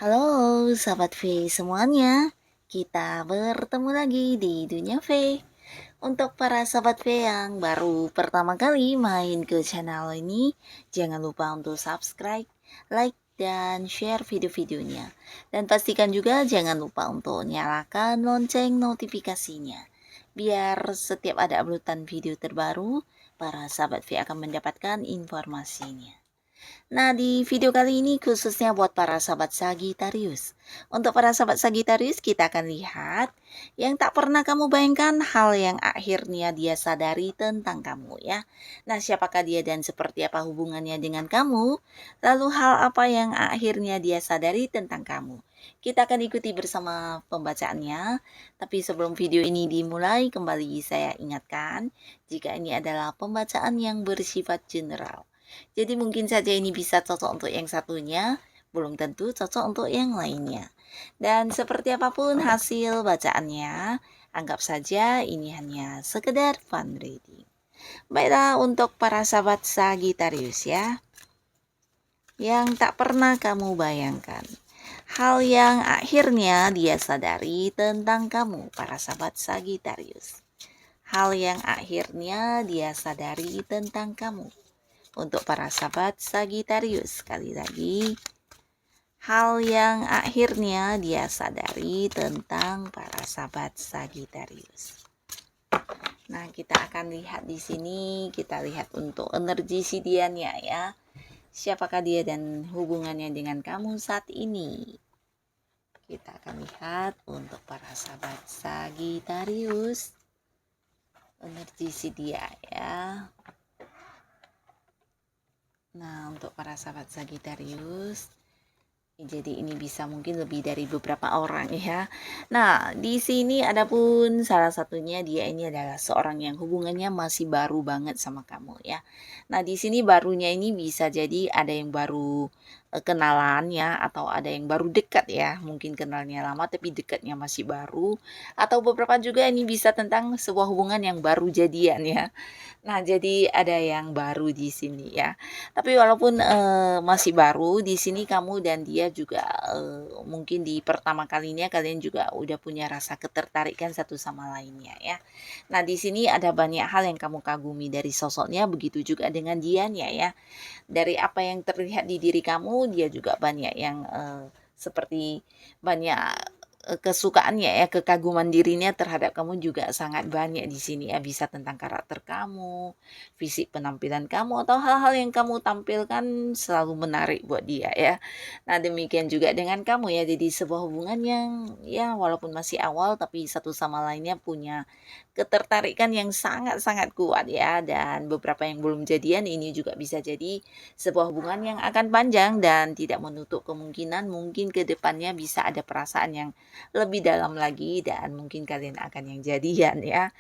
Halo sahabat V semuanya, kita bertemu lagi di Dunia V. Untuk para sahabat V yang baru pertama kali main ke channel ini, jangan lupa untuk subscribe, like, dan share video-videonya. Dan pastikan juga jangan lupa untuk nyalakan lonceng notifikasinya. Biar setiap ada uploadan video terbaru, para sahabat V akan mendapatkan informasinya. Nah, di video kali ini khususnya buat para sahabat Sagittarius. Untuk para sahabat Sagittarius, kita akan lihat yang tak pernah kamu bayangkan hal yang akhirnya dia sadari tentang kamu ya. Nah, siapakah dia dan seperti apa hubungannya dengan kamu? Lalu hal apa yang akhirnya dia sadari tentang kamu? Kita akan ikuti bersama pembacaannya. Tapi sebelum video ini dimulai, kembali saya ingatkan jika ini adalah pembacaan yang bersifat general. Jadi mungkin saja ini bisa cocok untuk yang satunya, belum tentu cocok untuk yang lainnya. Dan seperti apapun hasil bacaannya, anggap saja ini hanya sekedar fun reading. Baiklah untuk para sahabat Sagittarius ya, yang tak pernah kamu bayangkan. Hal yang akhirnya dia sadari tentang kamu, para sahabat Sagittarius. Hal yang akhirnya dia sadari tentang kamu. Untuk para sahabat Sagittarius, sekali lagi, hal yang akhirnya dia sadari tentang para sahabat Sagittarius. Nah, kita akan lihat di sini, kita lihat untuk energi si dianya ya. Siapakah dia dan hubungannya dengan kamu saat ini? Kita akan lihat untuk para sahabat Sagittarius, energi si dia ya. Nah, untuk para sahabat Sagittarius, jadi ini bisa mungkin lebih dari beberapa orang ya. Nah, di sini adapun salah satunya dia ini adalah seorang yang hubungannya masih baru banget sama kamu ya. Nah, di sini barunya ini bisa jadi ada yang baru kenalan ya, atau ada yang baru dekat ya. Mungkin kenalnya lama tapi dekatnya masih baru, atau beberapa juga ini bisa tentang sebuah hubungan yang baru jadian ya. Nah, jadi ada yang baru di sini ya. Tapi walaupun masih baru di sini kamu dan dia juga mungkin di pertama kalinya kalian juga udah punya rasa ketertarikan satu sama lainnya ya. Nah, di sini ada banyak hal yang kamu kagumi dari sosoknya, begitu juga dengan dianya ya. Dari apa yang terlihat di diri kamu, dia juga banyak yang seperti banyak kesukaannya ya, kekaguman dirinya terhadap kamu juga sangat banyak di sini ya. Bisa tentang karakter kamu, fisik penampilan kamu, atau hal-hal yang kamu tampilkan selalu menarik buat dia ya. Nah, demikian juga dengan kamu ya. Jadi sebuah hubungan yang ya walaupun masih awal tapi satu sama lainnya punya ketertarikan yang sangat-sangat kuat ya. Dan beberapa yang belum jadian ini juga bisa jadi sebuah hubungan yang akan panjang dan tidak menutup kemungkinan mungkin ke depannya bisa ada perasaan yang lebih dalam lagi dan mungkin kalian akan yang jadian ya.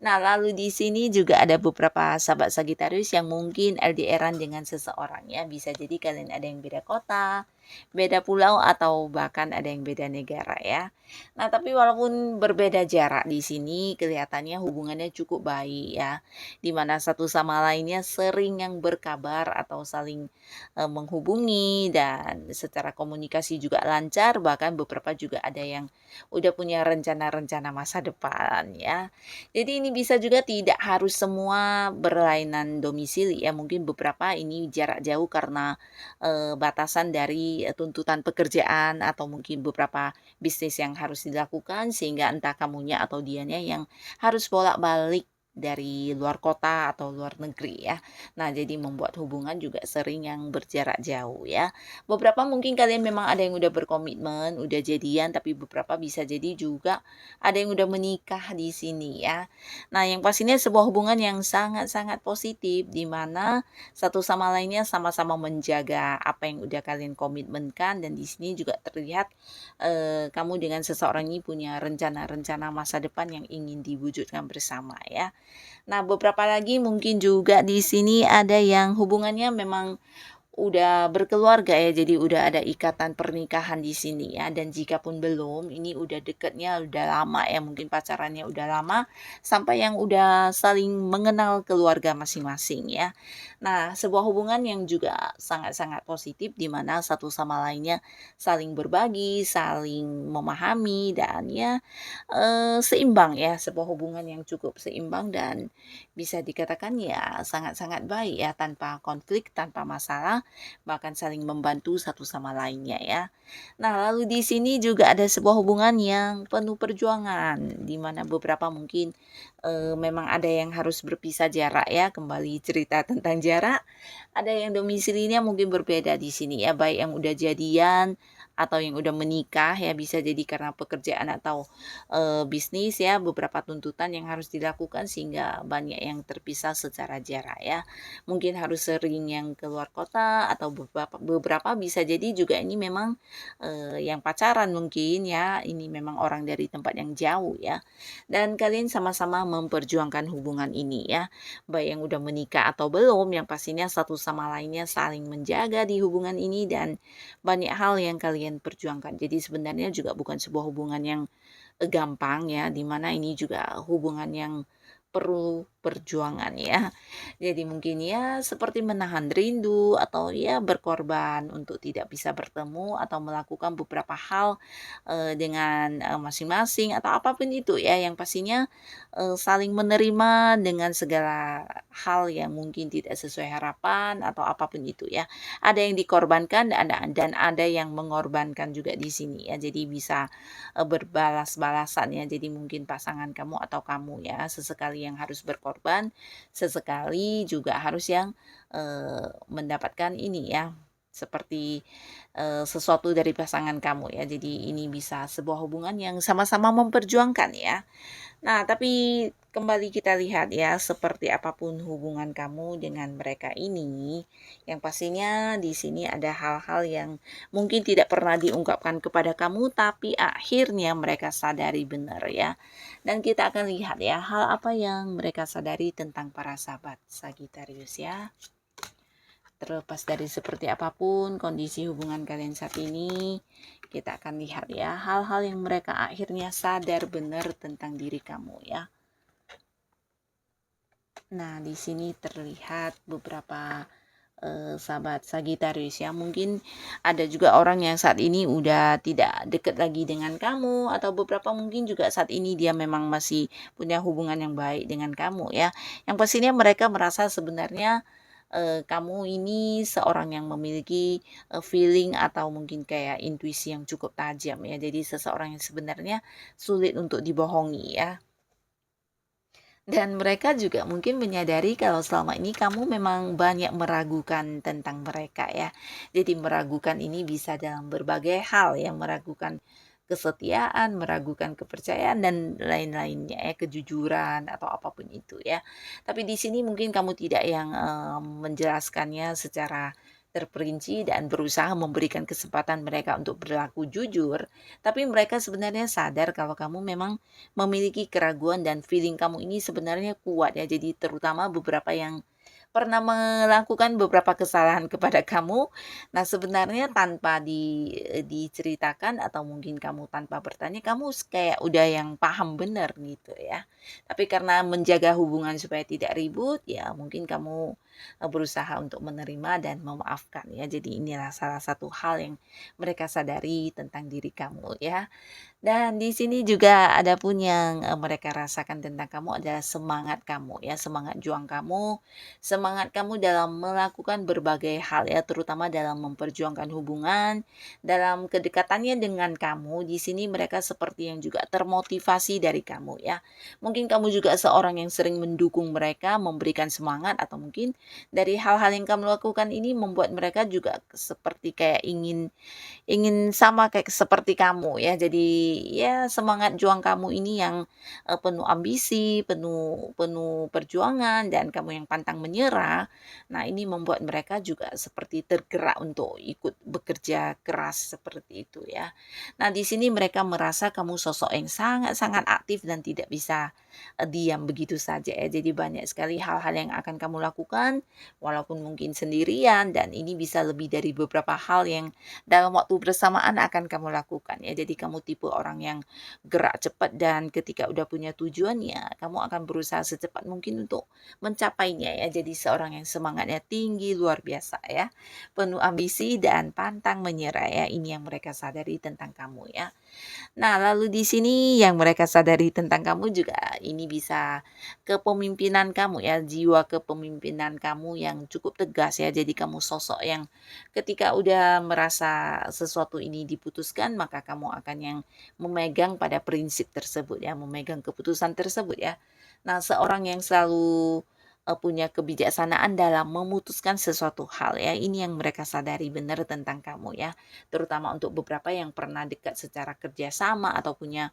Nah, lalu di sini juga ada beberapa sahabat Sagittarius yang mungkin LDR-an dengan seseorang ya. Bisa jadi kalian ada yang beda kota, beda pulau, atau bahkan ada yang beda negara ya. Nah, tapi walaupun berbeda jarak di sini kelihatannya hubungannya cukup baik ya. Dimana satu sama lainnya sering yang berkabar atau saling menghubungi, dan secara komunikasi juga lancar, bahkan beberapa juga ada yang udah punya rencana-rencana masa depan ya. Jadi ini bisa juga tidak harus semua berlainan domisili ya, mungkin beberapa ini jarak jauh karena batasan dari tuntutan pekerjaan, atau mungkin beberapa bisnis yang harus dilakukan sehingga entah kamunya atau dianya yang harus bolak-balik dari luar kota atau luar negeri ya. Nah, jadi membuat hubungan juga sering yang berjarak jauh ya. Beberapa mungkin kalian memang ada yang udah berkomitmen, udah jadian, tapi beberapa bisa jadi juga ada yang udah menikah di sini ya. Nah, yang pastinya sebuah hubungan yang sangat-sangat positif di mana satu sama lainnya sama-sama menjaga apa yang udah kalian komitmenkan, dan di sini juga terlihat kamu dengan seseorang ini punya rencana-rencana masa depan yang ingin diwujudkan bersama ya. Nah, beberapa lagi mungkin juga di sini ada yang hubungannya memang udah berkeluarga ya, jadi udah ada ikatan pernikahan di sini ya. Dan jika pun belum, ini udah deketnya udah lama ya, mungkin pacarannya udah lama sampai yang udah saling mengenal keluarga masing-masing ya. Nah, sebuah hubungan yang juga sangat-sangat positif di mana satu sama lainnya saling berbagi, saling memahami, dan ya seimbang ya, sebuah hubungan yang cukup seimbang dan bisa dikatakan ya sangat-sangat baik ya, tanpa konflik, tanpa masalah, bahkan saling membantu satu sama lainnya ya. Nah, lalu di sini juga ada sebuah hubungan yang penuh perjuangan, di mana beberapa mungkin memang ada yang harus berpisah jarak ya, kembali cerita tentang jarak. Ada yang domisilinya mungkin berbeda di sini ya, baik yang udah jadian atau yang udah menikah ya, bisa jadi karena pekerjaan atau bisnis ya, beberapa tuntutan yang harus dilakukan sehingga banyak yang terpisah secara jarak ya. Mungkin harus sering yang keluar kota, atau beberapa bisa jadi juga ini memang yang pacaran mungkin ya, ini memang orang dari tempat yang jauh ya. Dan kalian sama-sama memperjuangkan hubungan ini ya, baik yang udah menikah atau belum, yang pastinya satu sama lainnya saling menjaga di hubungan ini, dan banyak hal yang kalian perjuangkan. Jadi sebenarnya juga bukan sebuah hubungan yang gampang ya, dimana ini juga hubungan yang perlu perjuangan ya. Jadi mungkin ya seperti menahan rindu, atau ya berkorban untuk tidak bisa bertemu, atau melakukan beberapa hal dengan masing-masing, atau apapun itu ya, yang pastinya saling menerima dengan segala hal yang mungkin tidak sesuai harapan atau apapun itu ya. Ada yang dikorbankan, dan ada yang mengorbankan juga di sini ya. Jadi bisa berbalas-balasan ya. Jadi mungkin pasangan kamu atau kamu ya, sesekali yang harus berkorban, sesekali juga harus yang mendapatkan ini ya, seperti sesuatu dari pasangan kamu ya. Jadi ini bisa sebuah hubungan yang sama-sama memperjuangkan ya. Nah, tapi kembali kita lihat ya, seperti apapun hubungan kamu dengan mereka ini, yang pastinya di sini ada hal-hal yang mungkin tidak pernah diungkapkan kepada kamu, tapi akhirnya mereka sadari benar ya. Dan kita akan lihat ya, hal apa yang mereka sadari tentang para sahabat Sagittarius ya. Terlepas dari seperti apapun kondisi hubungan kalian saat ini, kita akan lihat ya, hal-hal yang mereka akhirnya sadar benar tentang diri kamu ya. Nah, di sini terlihat beberapa sahabat Sagittarius ya. Mungkin ada juga orang yang saat ini udah tidak dekat lagi dengan kamu, atau beberapa mungkin juga saat ini dia memang masih punya hubungan yang baik dengan kamu ya. Yang pastinya mereka merasa sebenarnya kamu ini seorang yang memiliki feeling atau mungkin kayak intuisi yang cukup tajam ya. Jadi seseorang yang sebenarnya sulit untuk dibohongi ya. Dan mereka juga mungkin menyadari kalau selama ini kamu memang banyak meragukan tentang mereka ya. Jadi meragukan ini bisa dalam berbagai hal ya, meragukan kesetiaan, meragukan kepercayaan dan lain-lainnya ya, kejujuran atau apapun itu ya. Tapi di sini mungkin kamu tidak yang menjelaskannya secara terperinci dan berusaha memberikan kesempatan mereka untuk berlaku jujur, tapi mereka sebenarnya sadar kalau kamu memang memiliki keraguan, dan feeling kamu ini sebenarnya kuat ya. Jadi terutama beberapa yang pernah melakukan beberapa kesalahan kepada kamu. Nah, sebenarnya tanpa diceritakan, atau mungkin kamu tanpa bertanya, kamu kayak udah yang paham benar gitu ya. Tapi karena menjaga hubungan supaya tidak ribut, ya mungkin kamu berusaha untuk menerima dan memaafkan ya. Jadi inilah salah satu hal yang mereka sadari tentang diri kamu ya. Dan di sini juga ada pun yang, mereka rasakan tentang kamu adalah semangat kamu ya, semangat juang kamu, semangat kamu dalam melakukan berbagai hal ya, terutama dalam memperjuangkan hubungan, dalam kedekatannya dengan kamu. Di sini mereka seperti yang juga termotivasi dari kamu ya. Mungkin kamu juga seorang yang sering mendukung mereka, memberikan semangat, atau mungkin dari hal-hal yang kamu lakukan ini membuat mereka juga seperti kayak ingin ingin sama kayak seperti kamu ya. Jadi ya semangat juang kamu ini yang, penuh ambisi, penuh penuh perjuangan, dan kamu yang pantang menyerah. Nah, ini membuat mereka juga seperti tergerak untuk ikut bekerja keras seperti itu ya. Nah, di sini mereka merasa kamu sosok yang sangat-sangat aktif dan tidak bisa, diam begitu saja ya. Jadi banyak sekali hal-hal yang akan kamu lakukan walaupun mungkin sendirian, dan ini bisa lebih dari beberapa hal yang dalam waktu bersamaan akan kamu lakukan ya. Jadi kamu tipe orang yang gerak cepat, dan ketika udah punya tujuan ya kamu akan berusaha secepat mungkin untuk mencapainya ya. Jadi seorang yang semangatnya tinggi luar biasa ya. Penuh ambisi dan pantang menyerah ya. Ini yang mereka sadari tentang kamu ya. Nah, lalu di sini yang mereka sadari tentang kamu juga ini bisa kepemimpinan kamu ya, jiwa kepemimpinan kamu yang cukup tegas ya. Jadi kamu sosok yang ketika udah merasa sesuatu ini diputuskan, maka kamu akan yang memegang pada prinsip tersebut ya, memegang keputusan tersebut ya. Nah, seorang yang selalu punya kebijaksanaan dalam memutuskan sesuatu hal ya. Ini yang mereka sadari benar tentang kamu ya. Terutama untuk beberapa yang pernah dekat secara kerjasama atau punya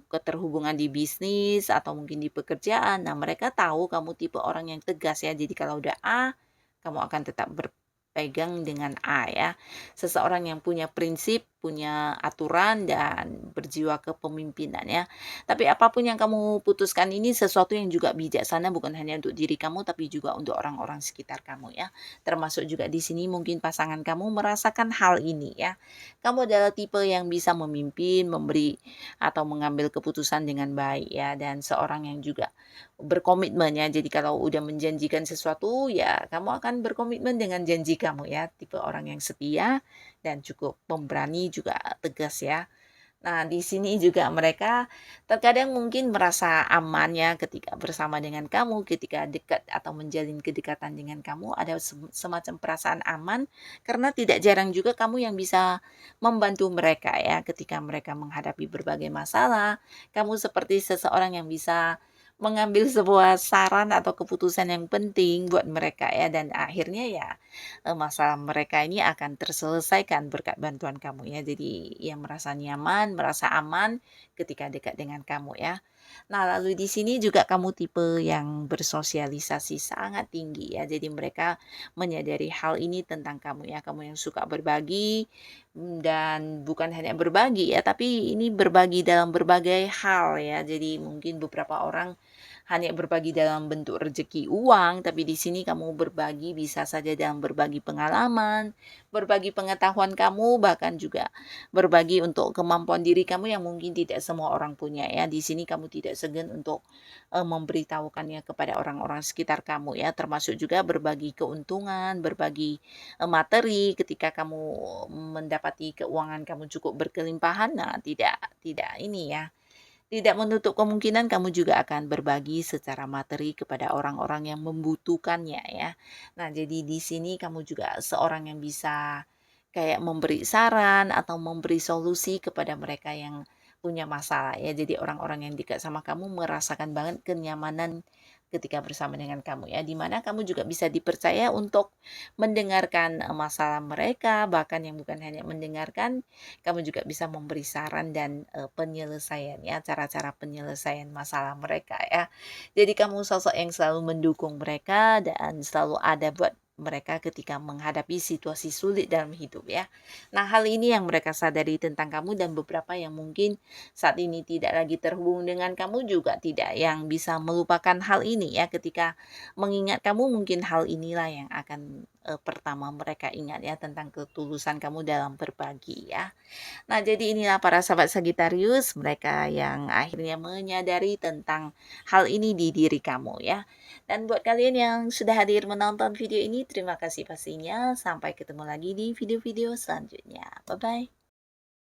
keterhubungan di bisnis atau mungkin di pekerjaan. Nah, mereka tahu kamu tipe orang yang tegas ya. Jadi kalau udah A, kamu akan tetap berpegang dengan A ya. Seseorang yang punya prinsip, punya aturan, dan berjiwa kepemimpinan ya. Tapi apapun yang kamu putuskan ini sesuatu yang juga bijaksana, bukan hanya untuk diri kamu tapi juga untuk orang-orang sekitar kamu ya. Termasuk juga di sini mungkin pasangan kamu merasakan hal ini ya. Kamu adalah tipe yang bisa memimpin, memberi atau mengambil keputusan dengan baik ya, dan seorang yang juga berkomitmen ya. Jadi kalau udah menjanjikan sesuatu ya kamu akan berkomitmen dengan janji kamu ya. Tipe orang yang setia dan cukup pemberani juga tegas ya. Nah, di sini juga mereka terkadang mungkin merasa aman ya ketika bersama dengan kamu, ketika dekat atau menjalin kedekatan dengan kamu, ada semacam perasaan aman, karena tidak jarang juga kamu yang bisa membantu mereka ya ketika mereka menghadapi berbagai masalah. Kamu seperti seseorang yang bisa mengambil sebuah saran atau keputusan yang penting buat mereka ya, dan akhirnya ya masalah mereka ini akan terselesaikan berkat bantuan kamu ya. Jadi ya merasa nyaman, merasa aman ketika dekat dengan kamu ya. Nah, lalu di sini juga kamu tipe yang bersosialisasi sangat tinggi ya. Jadi mereka menyadari hal ini tentang kamu ya. Kamu yang suka berbagi, dan bukan hanya berbagi ya, tapi ini berbagi dalam berbagai hal ya. Jadi mungkin beberapa orang hanya berbagi dalam bentuk rezeki uang, tapi di sini kamu berbagi bisa saja dalam berbagi pengalaman, berbagi pengetahuan kamu, bahkan juga berbagi untuk kemampuan diri kamu yang mungkin tidak semua orang punya ya. Di sini kamu tidak segan untuk memberitahukannya kepada orang-orang sekitar kamu ya, termasuk juga berbagi keuntungan, berbagi materi ketika kamu mendapati keuangan kamu cukup berkelimpahan. Nah, tidak tidak ini ya, tidak menutup kemungkinan kamu juga akan berbagi secara materi kepada orang-orang yang membutuhkannya ya. Nah, jadi di sini kamu juga seorang yang bisa kayak memberi saran atau memberi solusi kepada mereka yang punya masalah ya. Jadi orang-orang yang dekat sama kamu merasakan banget kenyamanan ketika bersama dengan kamu ya, di mana kamu juga bisa dipercaya untuk mendengarkan masalah mereka, bahkan yang bukan hanya mendengarkan, kamu juga bisa memberi saran dan penyelesaian ya, cara-cara penyelesaian masalah mereka ya. Jadi kamu sosok yang selalu mendukung mereka dan selalu ada buat mereka ketika menghadapi situasi sulit dalam hidup ya. Nah, hal ini yang mereka sadari tentang kamu dan beberapa yang mungkin saat ini tidak lagi terhubung dengan kamu juga tidak yang bisa melupakan hal ini ya ketika mengingat kamu mungkin hal inilah yang akan pertama mereka ingat ya tentang ketulusan kamu dalam berbagi ya. Nah, jadi inilah para sahabat Sagittarius, mereka yang akhirnya menyadari tentang hal ini di diri kamu ya. Dan buat kalian yang sudah hadir menonton video ini, terima kasih pastinya. Sampai ketemu lagi di video-video selanjutnya. Bye-bye.